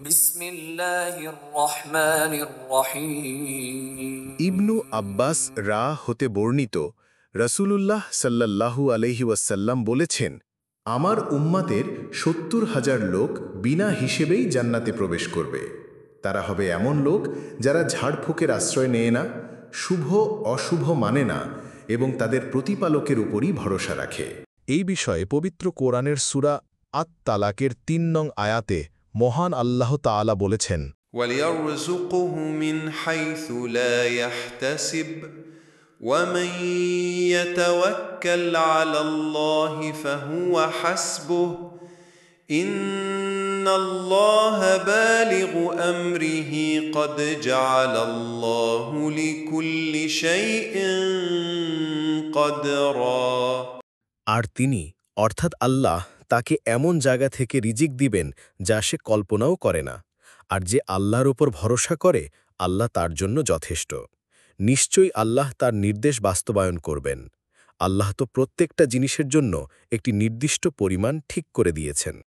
বিসমিল্লাহির রহমানির রহিম। ইবনু আব্বাস হতে বর্ণিত, রাসূলুল্লাহ সাল্লাল্লাহু আলাইহি ওয়াসাল্লাম বলেছেন, আমার উম্মাতের ৭০,০০০ লোক বিনা হিসেবেই জান্নাতে প্রবেশ করবে। তারা হবে এমন লোক যারা ঝাড়ফুঁকের আশ্রয় নেয় না, শুভ অশুভ মানে না এবং তাদের প্রতিপালকের উপরই ভরসা রাখে। এই বিষয়ে পবিত্র কোরআনের সূরা আত-তালাকের ৩ নং আয়াতে মহান আল্লাহ তাআলা বলেছেন, وَلْيَرْزُقْهُ مِنْ حَيْثُ لَا يَحْتَسِبُ وَمَنْ يَتَوَكَّلْ عَلَى اللَّهِ فَهُوَ حَسْبُهُ إِنَّ اللَّهَ بَالِغُ أَمْرِهِ قَدْ جَعَلَ اللَّهُ لِكُلِّ شَيْءٍ قَدْرًا। আর তিনি অর্থাৎ আল্লাহ তাকে এমন জায়গা থেকে রিজিক দিবেন যা সে কল্পনাও করে না। আর যে আল্লাহর ওপর ভরসা করে, আল্লাহ তার জন্য যথেষ্ট। নিশ্চয়ই আল্লাহ তার নির্দেশ বাস্তবায়ন করবেন। আল্লাহ তো প্রত্যেকটা জিনিসের জন্য একটি নির্দিষ্ট পরিমাণ ঠিক করে দিয়েছেন।